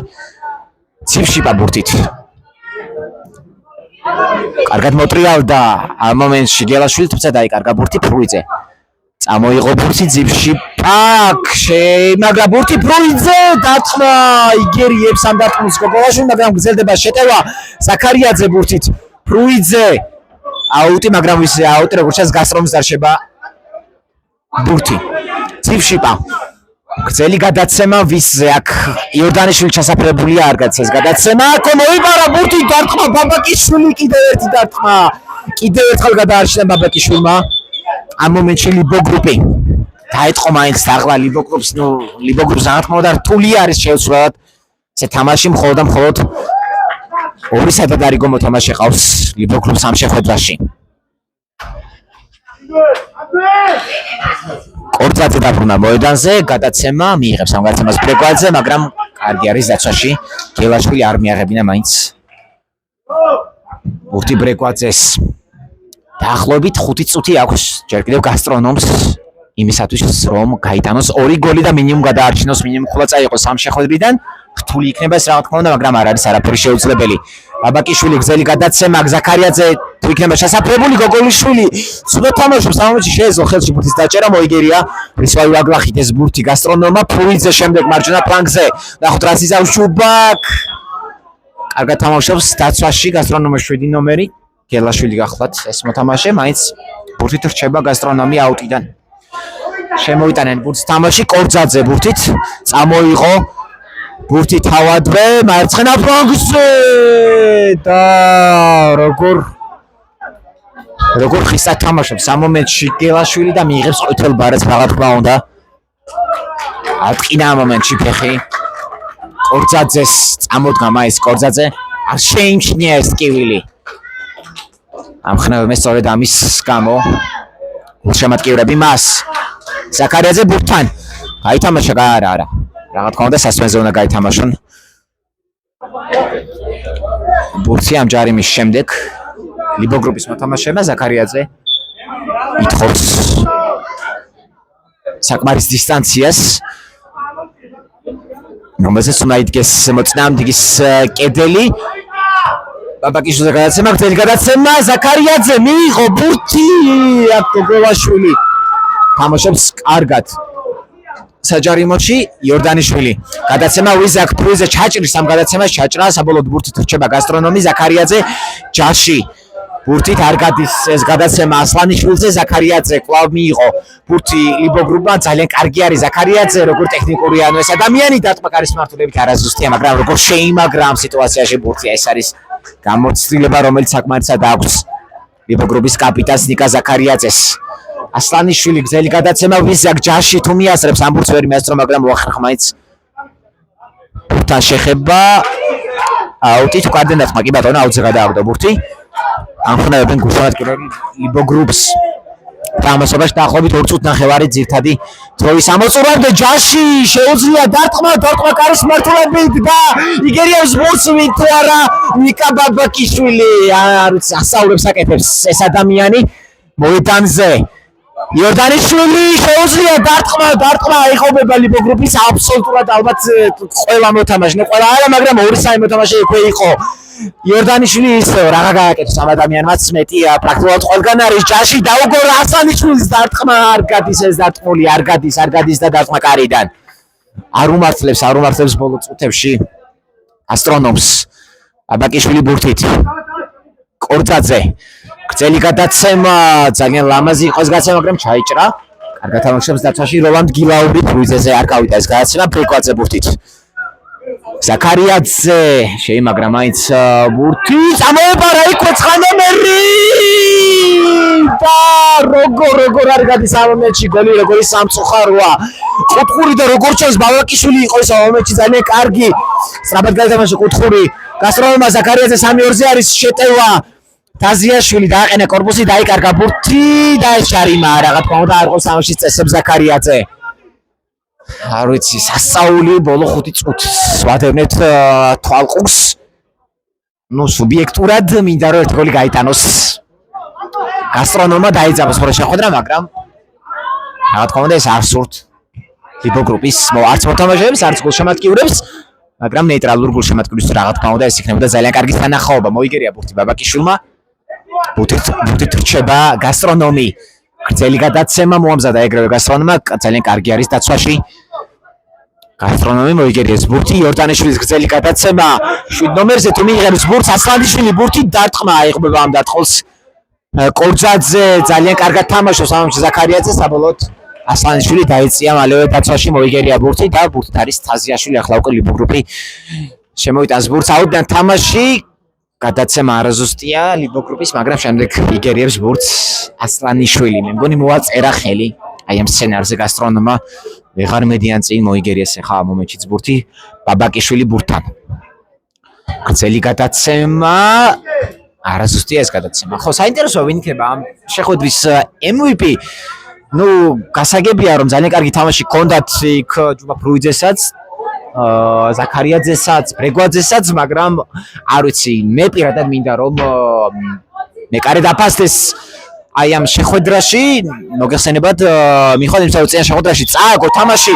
ციფშიპა ბურთით. კარგად მოტრიალდა ამ მომენტში გელაშვილი, თუმცა დაიკარგა ბურთი ფრუიძე. წამოიღო ბურთი ძიფში პაკ შეიმაგრა ბურთი ფრუიძე დარტყმა იგერიებს ამ დარტყმის გოგოლაშვილი, მაგრამ გრძელდება შეტევა ზაქარიაძე ბურთით ფრუიძე აუტი, მაგრამ ისე აუტი როგორც ჩანს გასტრომის დარჩება ბურთი ძიფშიპა. გრძელი გადაცემა ვისზე აქ იორდანიშვილი ჩასაფრებულია, არ გაცეს გადაცემა აქ მოიპარა ბურთი დარტყმა ბაბაკიშვილი, კიდევ ერთი დარტყმა, კიდევ ერთხელ გადაარჩინა ბაბაკიშვილმა. ამ მომენტში ლიბო გრუპი დაიწყო მაინც დაღლა ლიბო გრუპს, ნუ ლიბო გრუპს რა თქმა უნდა რთული არის შეუცვლელად ესე თამაში მხოლოდ და მხოლოდ ორი სადადარი მოთამაშე ყავს ლიბო გრუპს ამ შეხვედრაში. კორწაძე დაბრუნა მოედანზე, გადაცემა მიიღებს ამ გადაცემას ბრეგვაძე, მაგრამ კარგი არის დაცვაში. გელაშვილი არ მიაღებინა მაინც ბურთი ბრეგვაძეს. დაახლოებით 5 წუთი აქვს ჯერ კიდევ გასტრონომს იმისათვის რომ გაიტანოს 2 გოლი და მინიმუმ გადაარჩინოს, მინიმუმ ხულა წაიყოს ამ შეხვედრიდან. რთული იქნება ეს რა თქმა უნდა, მაგრამ არ არის არაფერი შეუძლებელი. ბაბაკიშვილი გზელი გადაცემა, ზაქარიაძე თუ იქნება შესაძლებელი, გოგოლიშვილი ცუდად თამაშობს ამ მომენტში, შეეძლო ხელში ბურთის დაჭერა, მოიგერია რისვაი ვაგლახით ეს ბურთი გასტრონომმა. ფრუიძე შემდეგ მარჯვენა ფლანგზე, ნახოთ რა იზავს შუბაკ. კარგად თამაშობს დაცვაში გასტრონომის 7 ნომერი. გელაშვილი გახლავთ ეს მოთამაშე, მაინც ბურთით რჩება გასტრონომი აუტიდან. შემოიტანენ ბურთს თამაში, კორძაძე ბურთით წამოიღო ბურთი თავადვე მარცხენა ფლანგზე და როგორ ხისად თამაშობს ამ მომენტში გელაშვილი და მიიღებს ყვითელ ბარეთს, რა თქმა უნდა. ატყინა ამ მომენტში ფეხი კორძაძეს, წამოდგა მაინც კორძაძე, არ შეიმჩნია ეს ტკივილი. ამხნევებენ სწორედ ამის გამო შემატკივრები მას. ზაქარიაძე ბურთთან გაითამაშა, არა. რა თქმა უნდა სასმენზე უნდა გაითამაშონ. ბურთი ამ ჯარიმის შემდეგ ლიბო გრუპის მოთამაშეებმა ზაქარიაძე ითხოვს საკმარის დისტანციას, რომელზეც უნდა იდგეს მოწინააღმდეგის კედელი. ბაბაკიშვილზე გადაცემა, გრძელი გადაცემა, ზაქარიაძე მიიღო ბურთი, აქ გოგოლაშვილი თამაშობს კარგად საჯარიმოში. იორდანიშვილი გადაცემა ვიზა აქ ფრუიძე ჩაჭრის ამ გადაცემას, ჩაჭრა საბოლოოდ ბურთით რჩება გასტრონომი. ზაქარიაძე ჯარში ბურთით არ გადის ეს გადაცემა ასლანიშვილზე. ზაქარიაძე კვლავ მიიღო ბურთი ლიბო გრუპმა, ძალიან კარგი არის ზაქარიაძე, როგორ ტექნიკური ანუ ეს ადამიანი დარტყმაკარის მართულებით არაზუსტია, მაგრამ როგორ შეიმაგრა ამ სიტუაციაში ბურთი, ეს არის გამოცდილება, რომელიც საკმარისად აქვს ლიბო გრუპის კაპიტანს ნიკა ზაქარიაძეს. ასლანიშვილი გზელი გადაცემა, ვიზა ჯარში თუ მიასრებს ამ ბურთს ვერ მიასწრო, მაგრამ მოახერხა მაინც ბურთთან შეხება. აუტი თუ კარდენ დარტყმა, კი ბატონო, აუტზე გადააგდო ბურთი. ამხნევებენ გულშემატკივრები ლიბო გრუპს. თამაშობაში დაახლოებით 2 წუთნახევარი ძირთადი დროის ამოწურებდა ჯარში, შეუძლია დარტყმა კარის მართულებით და იგერიებს ბურთს თუ არა ნიკა ბაბაკიშვილი. არ ვიცი, ასაულებს აკეთებს ეს ადამიანი მოედანზე. იორდანიშვილი შეუძლია დარტყმა აიღობება ლიბო გრუპის აბსოლუტურად ალბათ ყველა მოთამაშე, ყველა არა, მაგრამ 2-3 მოთამაშე იქვე იყო. იორდანიშვილი ისე რაღა გააკეთეს ამ ადამიანმაც მეტი პრაქტიკულად ყველგან არის ჯაში დაუგორა ასანიშვილის დარტყმა არ გადის ეს დარტყმული არ გადის და დარტყმა კარიდან. არ უმართლებს ბოლო წუთებში ასტრონომს აბაკიშვილი ბურთით. კორძაძე გრძელი გადაცემა ძალიან ლამაზი იყოს გაცემა, მაგრამ ჩაიჭრა. კარგად თამაშობს დაცვაში როლანდ გილაური ფრუიზეზე არ გავიდა ეს გადაცემა ბრეკვაძე ბურთით. ზაქარიაძე შეიმაგრა მაინც ბურთი წამოებარა იქვე 9 ნომერი და როგორ არ გადის ამ მომენტში გოლი როგორი სამწუხაროა კუთხური და როგორ ჩანს ბალაკიშვილი იყო ეს მომენტში ძალიან კარგი სწრაფად გაითამაშა კუთხური გასტრონომმა ზაქარიაძე 3-2-ზე არის შეტევა დაზიაშვილი დააყენა კორპუსი დაიკარგა ბურთი და ეს შარიმა რა თქმა უნდა არ ყავს ამაშიც წესებს ზაქარიაძე არ ვიცი სასწაული ბოლო 5 წუთს ვადევნეთ თვალყურს ნუ სუბიექტურად მინდა რომ ერთი გოლი გაიტანოს გასტრონომმა დაიძაბოს ხოლმე შეხვედრა მაგრამ რა თქმა უნდა ეს არ სურთ ლიბო გრუპის არც მოთამაშეებს არც გულშემატკივრებს მაგრამ ნეიტრალურ გულშემატკივრებს რა თქმა უნდა ეს იქნებოდა ძალიან კარგი სანახაობა მოიგერია ბურთი ბაბაკიშვილმა ბურთით რჩება გასტრონომი გრძელი გადაცემა მოამზადა ეგრევე გასტრონომმა ძალიან კარგი არის დაცვაში გასტრონომი მოიგერია ეს ბურთი იორდანიშვილის გრძელი გადაცემა 7 ნომერზე თუ მიიღებს ბურთს ასლანიშვილი ბურთი დარტყმა აიღბება ამ დარტყმას კორძაძე ძალიან კარგად თამაშობს ამაში ზაქარიაძე საბოლოოდ ასლანიშვილი დაიწია მალევე დაცვაში მოიგერია ბურთი და ბურთით არის თაზიაშვილი ახლა უკვე ლიბო გრუპი შემოიტანს ბურთს აუდიდან თამაში გადაცემა არაზუსტია ლიბო გრუპის მაგრამ შემდეგ იგერიებს ბურთს ასლანიშვილი მე მგონი მოაწერა ხელი აი ამ სცენარზე გასტრონომმა ვეღარ მედიან წინ მოიგერიეს ახლა ამ მომენტშიც ბურთი ბაბაკიშვილი ბურთთან გრძელი გადაცემა არაზუსტია ეს გადაცემა ხო საინტერესოა ვინ იქნება ამ შეხვედრის MVP ნუ გასაგებია რომ ძალიან კარგი თამაში ჰქონდათ იქ ჯუბა ფრუიძესაც ზაქარიაძესაც ბრეგვაძესაც მაგრამ არ ვიცი მე პირადად მინდა რომ მეკარე დაფასდეს აი ამ შეხვედრაში მოგეხსენებათ მიხვალ იმ წელს შეხვედრაში წააგო თამაში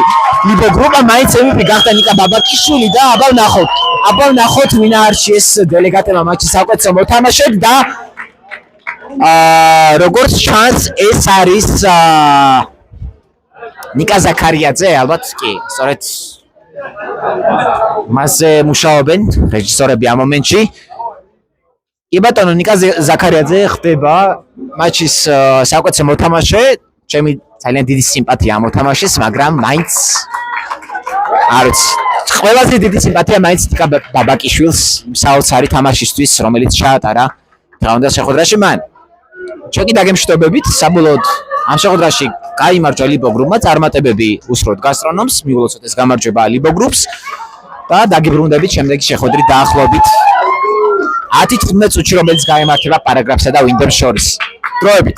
ლიბო გრუპა მაინც MVP გახდა ნიკა ბაბაკიშვილი და აბა ვნახოთ ვინ არჩი ეს დელეგატებმა მატჩის საუკეთესო მოთამაშედ და როგორც ჩანს ეს არის ნიკა ზაქარიაძე ალბათ კი სწორედ მასზე მუშაობენ რეჟისორები ამ მომენტში კი ბატონო ნიკა ზაქარიაძე ხდება მატჩის საუკეთესო მოთამაშე ჩემი ძალიან დიდი სიმპათია ამ მოთამაშეს მაგრამ მაინც არ ვიცი ყველაზე დიდი სიმპათია მაინც ნიკა ბაბაკიშვილს იმ საოცარი თამაშისთვის რომელიც ჩაატარა დღევანდელ შეხვედრაში მან ჩვენი დაგემშვიდობებით საბოლოოდ ამ შეხვედრაში გაიმარჯვა ლიბო გრუპმა წარმატებები უსროთ გასტრონომს მიულოცოთ ეს გამარჯვება ლიბო გრუპს და დაგიბრუნდებით შემდეგი შეხვედრით დაახლოებით 10-15 წუთში რომელიც გაიმართება პარაგრაფსა და ვინდემს შორის დროებით